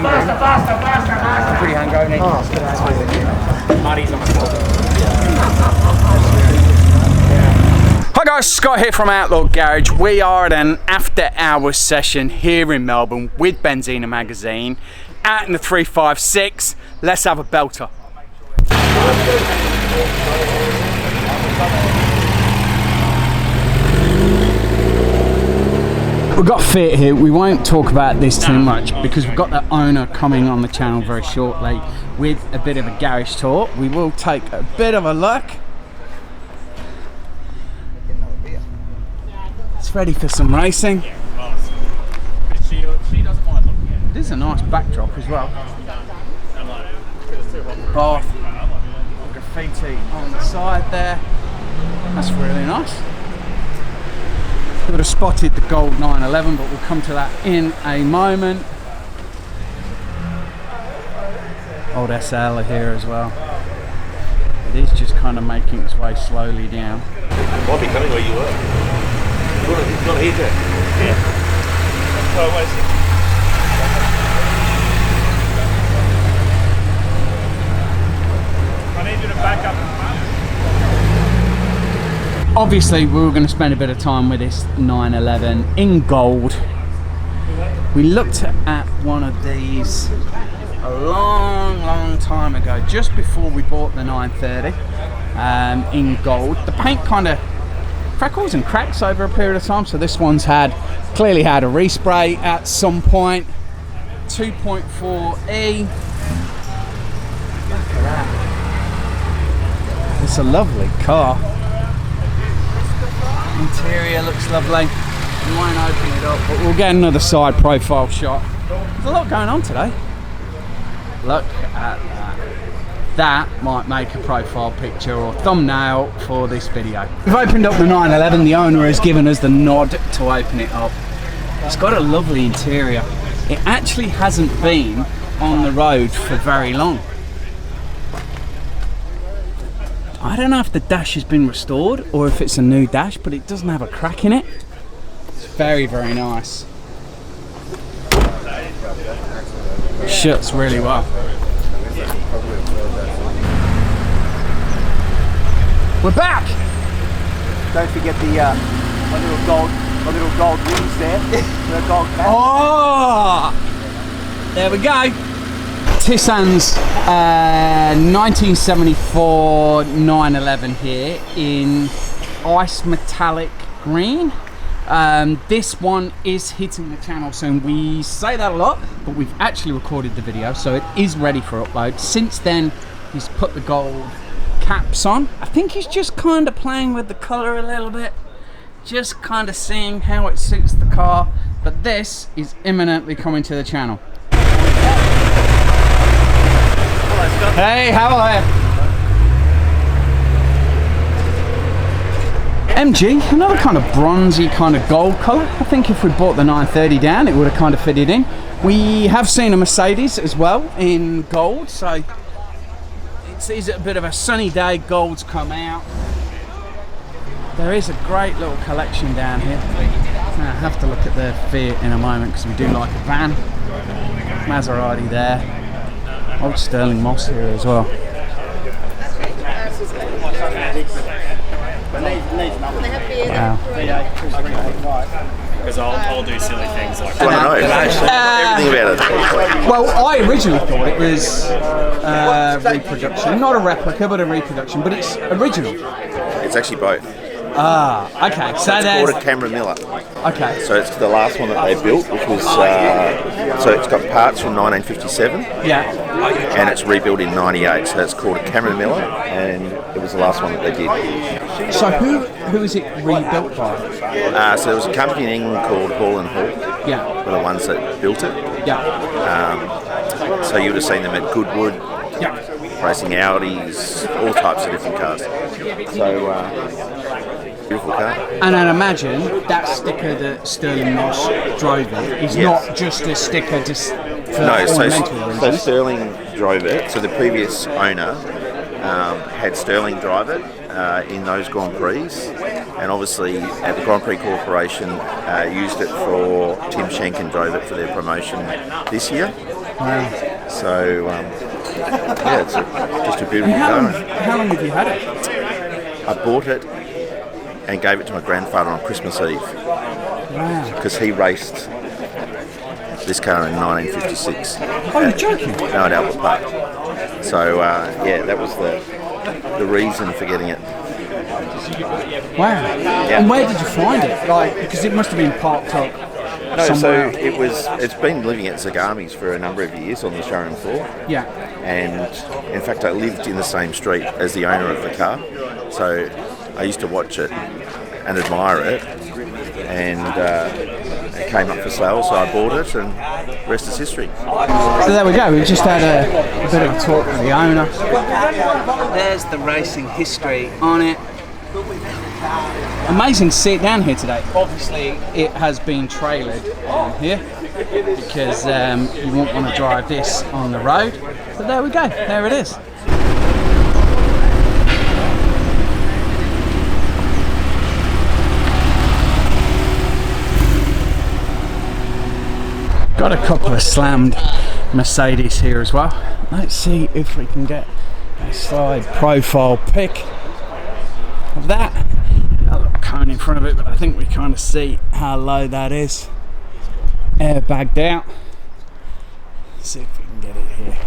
hungry. Pretty hungry. Muddy's on the floor. Hi guys, Scott here from Outlaw Garage. We are at an after-hours session here in Melbourne with Benzina Magazine out in the 356. Let's have a belter. We've got Fiat here. We won't talk about this too much because we've got the owner coming on the channel very shortly with a bit of a garage tour. We will take a bit of a look. It's ready for some racing. It is a nice backdrop as well. Bath, graffiti on the side there. That's really nice. We would have spotted the gold 911, but we'll come to that in a moment. Old SL here as well. It is just kind of making its way slowly down. It might be coming where you were. You got a heater? Yeah. Oh, wait a second. I need you to back up. Obviously, we were going to spend a bit of time with this 911 in gold. We looked at one of these a long time ago, just before we bought the 930 in gold. The paint kind of freckles and cracks over a period of time, so this one's clearly had a respray at some point. 2.4E. Look at that. It's a lovely car. Interior looks lovely. We won't open it up, but we'll get another side profile shot. There's a lot going on today. Look at that. That might make a profile picture or thumbnail for this video. We've opened up the 911. The owner has given us the nod to open it up. It's got a lovely interior. It actually hasn't been on the road for very long. I don't know if the dash has been restored or if it's a new dash, but it doesn't have a crack in it. It's very, very nice. Shuts really well. We're back! Don't forget the little gold wings there. The gold cap. Oh! There we go. Tissan's 1974 911 here in ice metallic green. This one is hitting the channel soon. We say that a lot, but we've actually recorded the video, so it is ready for upload. Since then, he's put the gold caps on. I think he's just kind of playing with the colour a little bit, just kind of seeing how it suits the car, but this is imminently coming to the channel. Hey, how are you? MG, another kind of bronzy kind of gold colour. I think if we brought the 930 down, it would have kind of fitted in. We have seen a Mercedes as well in gold, so it's a bit of a sunny day, gold's come out. There is a great little collection down here. I have to look at the Fiat in a moment because we do like a van. Maserati there. Old Stirling Moss here as well. Wow. Because I'll do silly things like I know everything about it. Well, I originally thought it was reproduction, not a replica, but a reproduction. But it's original. It's actually both. Ah, okay. So it's called a Camilla Miller. Okay. So it's the last one that they built, which was so it's got parts from 1957. Yeah. And it's rebuilt in '98. So it's called a Camilla Miller, and it was the last one that they did. So who is it rebuilt by? So there was a company in England called Hall & Hall. Yeah. Were the ones that built it. Yeah. So you would have seen them at Goodwood. Yeah. Racing Audis, all types of different cars. So. Beautiful car. And I'd imagine that sticker that Stirling Moss drove it is not just a sticker just for ornamental reasons. So Stirling drove it. So the previous owner had Stirling drive it in those Grand Prix, and obviously at the Grand Prix Corporation used it for Tim Schenken drove it for their promotion this year. Wow. So yeah, it's just a beautiful How long, car. how long have you had it? I bought it and gave it to my grandfather on Christmas Eve Wow. because he raced this car in 1956. Oh, you're joking? No, at Albert Park. So yeah, that was the reason for getting it. Wow. Yeah. And where did you find it? Like, because it must have been parked up No, so somewhere. it's been living at Zagami's for a number of years on the showroom floor. Yeah. And in fact, I lived in the same street as the owner of the car, so I used to watch it and admire it. And it came up for sale, so I bought it, and the rest is history. So there we go. We just had a bit of a talk with the owner. There's the racing history on it. Amazing to see it down here today. Obviously, it has been trailered here because you won't want to drive this on the road. But there we go. There it is. Got a couple of slammed Mercedes here as well. Let's see if we can get a side profile pic of that. A little cone in front of it, but I think we kind of see how low that is. Airbagged out. Let's see if we can get it here.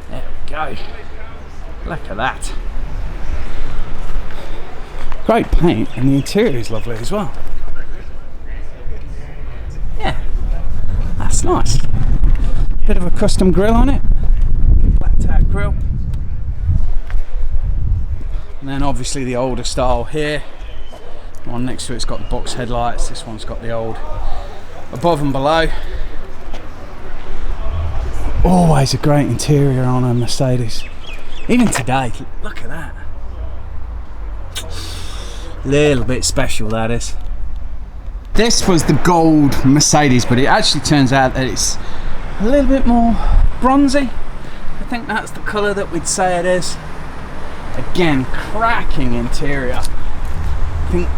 There we go. Look at that. Great paint, and the interior is lovely as well. Yeah, that's nice. Bit of a custom grille on it. Blacked out grille. And then obviously the older style here. The one next to it's got the box headlights. This one's got the old above and below. Always a great interior on a Mercedes. Even today, look at that. Little bit special, that is. This was the gold Mercedes, but it actually turns out that it's a little bit more bronzy. I think that's the colour that we'd say it is. Again, cracking interior. I think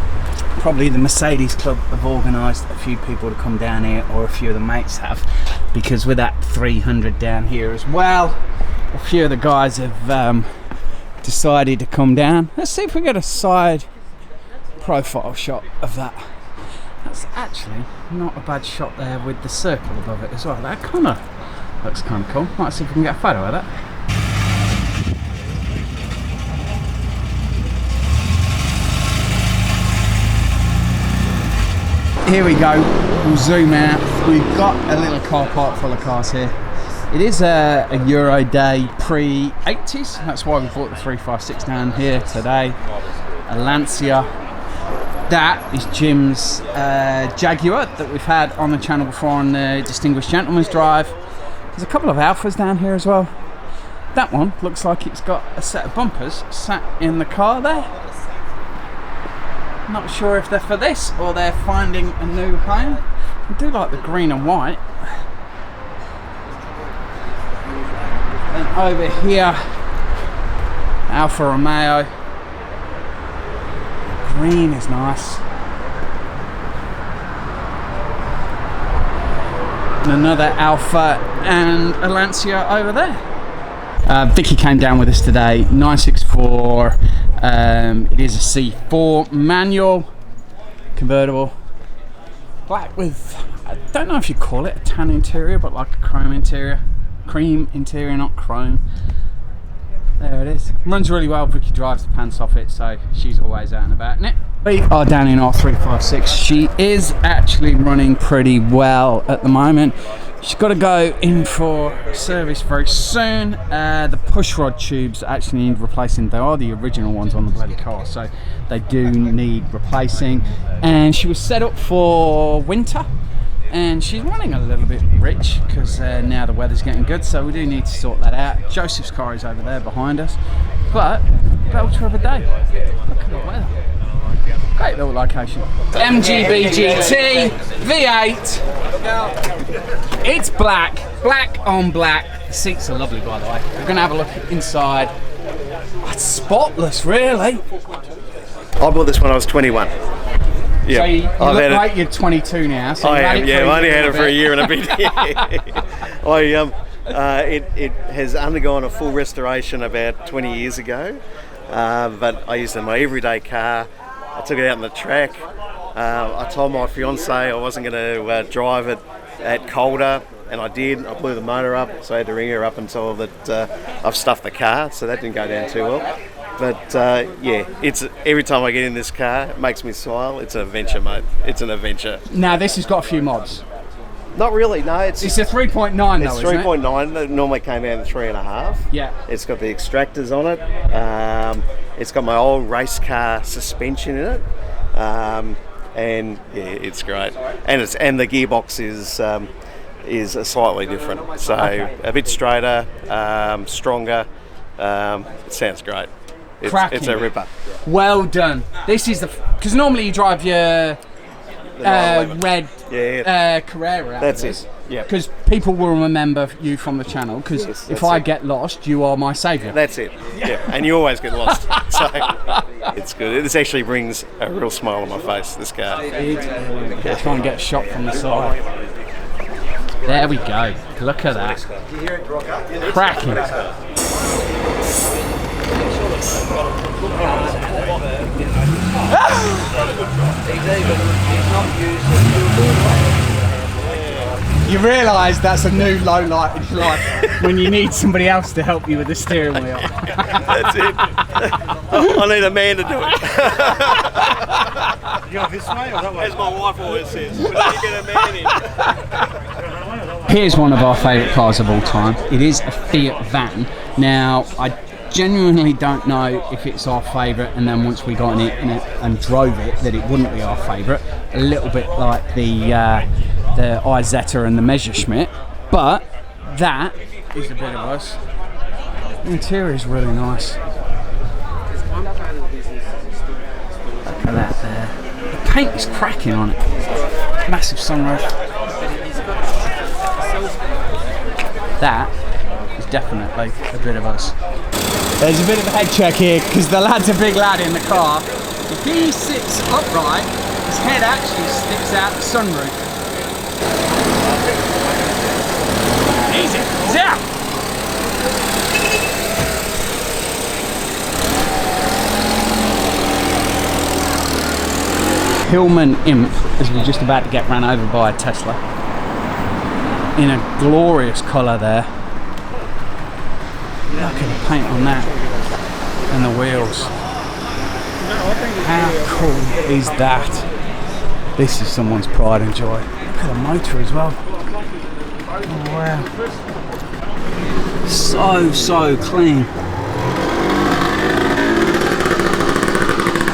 probably the Mercedes Club have organised a few people to come down here, or a few of the mates have, because with that 300 down here as well, a few of the guys have decided to come down. Let's see if we get a side profile shot of that. That's actually not a bad shot there with the circle above it as well. That kind of looks kind of cool. Might see if we can get a photo of that. Here we go, we'll zoom out. We've got a little car park full of cars here. It is a Euro Day pre-80s, that's why we brought the 356 down here today. A Lancia. That is Jim's Jaguar that we've had on the channel before on the Distinguished Gentleman's Drive. There's a couple of Alphas down here as well. That one looks like it's got a set of bumpers sat in the car there. Not sure if they're for this or they're finding a new home. I do like the green and white. And over here, Alfa Romeo. Green is nice. And another Alfa and a Lancia over there. Vicky came down with us today, 964. It is a C4 manual convertible, black with, I don't know if you call it a tan interior, but like a chrome interior, cream interior, not chrome. There it is. Runs really well. Vicky drives the pants off it, so she's always out and about in it. We are down in R356. She is actually running pretty well at the moment. She's got to go in for service very soon. The pushrod tubes actually need replacing. They are the original ones on the bloody car, so they do need replacing. And she was set up for winter, and she's running a little bit rich because now the weather's getting good, so we do need to sort that out. Joseph's car is over there behind us, but belter of a day. Look at the weather. Great little location. MGB GT V8. It's black on black. The seats are lovely, by the way. We're going to have a look inside. It's spotless, really. I bought this when I was 21. Yeah, So you look like you're 22 now. So I am. Yeah, I only had it for a bit. year and a bit. It has undergone a full restoration about 20 years ago, but I used it in my everyday car. I took it out on the track. I told my fiance I wasn't going to drive it at colder, and I did. I blew the motor up, so I had to ring her up and tell her that I've stuffed the car, so that didn't go down too well. But yeah, it's every time I get in this car, it makes me smile. It's an adventure, mate. It's an adventure. Now this has got a few mods. Not really, no. It's a 3.9 though, it's 3.9. That normally came out in 3.5. Yeah. It's got the extractors on it. It's got my old race car suspension in it. And yeah, it's great. And the gearbox is slightly different. So a bit straighter, stronger. It sounds great. It's a ripper. Well done. This is because normally you drive your red Carrera. That's it. Yeah. Because people will remember you from the channel. Because if I get lost, you are my saviour. That's it. Yeah. And you always get lost. So it's good. This actually brings a real smile on my face. This car. Try and get a shot from the side. There we go. Look at that. Cracking. You realise that's a new low light in life when you need somebody else to help you with the steering wheel. That's it. I need a man to do it. You go this way or that way? As my wife always says, when you get a man in. Here's one of our favourite cars of all time. It is a Fiat van. Now, I genuinely don't know if it's our favourite, and then once we got in it and drove it, that it wouldn't be our favourite. A little bit like the Isetta and the Messerschmitt, but that is a bit of us. The interior is really nice. Look at that there. The paint is cracking on it. Massive sunroof. That is definitely a bit of us. There's a bit of a head check here because the lad's a big lad in the car. If he sits upright, his head actually sticks out the sunroof. Easy, he's out! Hillman Imp, as we're just about to get ran over by a Tesla. In a glorious colour there. Look at the paint on that. And the wheels. How cool is that? This is someone's pride and joy. Look at the motor as well. Oh wow. So clean.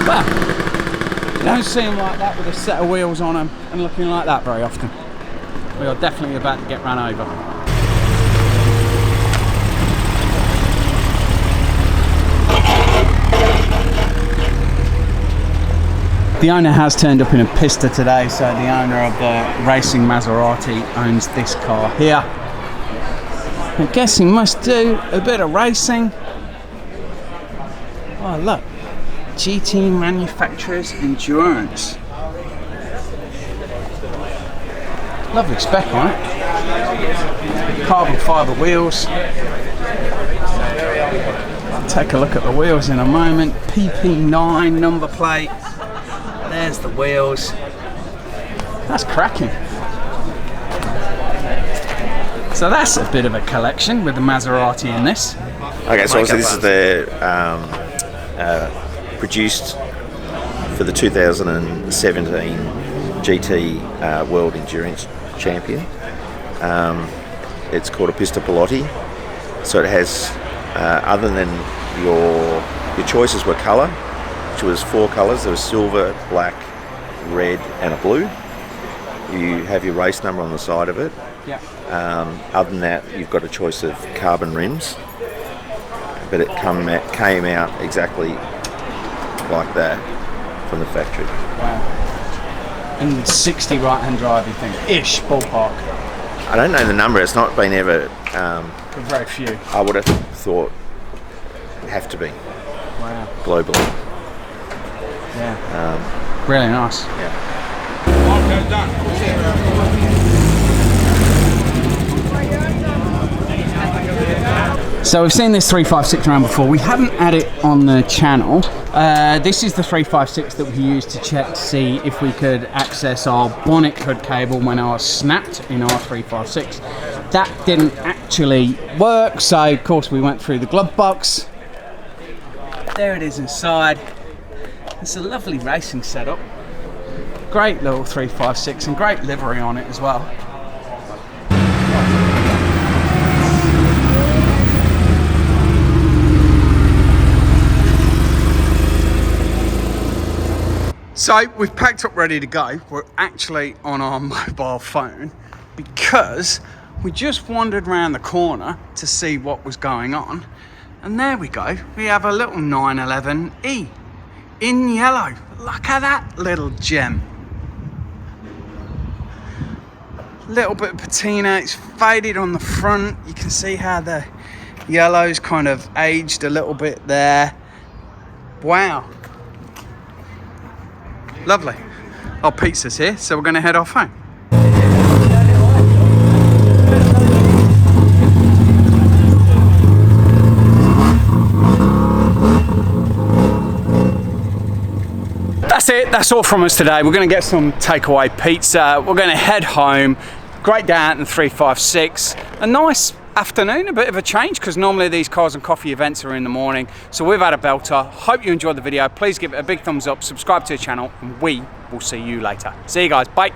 Well, you don't see them like that with a set of wheels on them and looking like that very often. We are definitely about to get run over. The owner has turned up in a Pista today, so the owner of the Racing Maserati owns this car here. I guess he must do a bit of racing. Oh look, GT Manufacturers Endurance. Lovely spec on it. Carbon fibre wheels. I'll take a look at the wheels in a moment. PP9 number plate. There's the wheels. That's cracking. So that's a bit of a collection with the Maserati in this. Okay, so obviously this is the produced for the 2017 GT World Endurance Champion. It's called a Pista Piloti. So it has, other than your choices were colour, which was 4 colours. There was silver, black, red and a blue. You have your race number on the side of it. Yeah. Other than that, you've got a choice of carbon rims, but it came out exactly like that from the factory. Wow. And 60 right-hand drive, you think? Ish, ballpark. I don't know the number. It's not been ever. Very few. I would have thought have to be. Wow. Globally. Yeah. Really nice. Yeah. So we've seen this 356 around before. We haven't had it on the channel. This is the 356 that we used to check to see if we could access our bonnet hood cable when I was snapped in our 356. That didn't actually work, so of course we went through the glove box. There it is inside. It's a lovely racing setup. Great little 356 and great livery on it as well. So we've packed up ready to go. We're actually on our mobile phone because we just wandered around the corner to see what was going on. And there we go. We have a little 911E in yellow. Look at that little gem. Little bit of patina. It's faded on the front. You can see how the yellow's kind of aged a little bit there. Wow. Lovely. Our pizza's here, so we're going to head off home. That's it. That's all from us today. We're going to get some takeaway pizza. We're going to head home. Great day out in 356. A nice afternoon, a bit of a change because normally these cars and coffee events are in the morning. So we've had a belter. Hope you enjoyed the video. Please give it a big thumbs up, subscribe to the channel, and we will see you later. See you guys. Bye.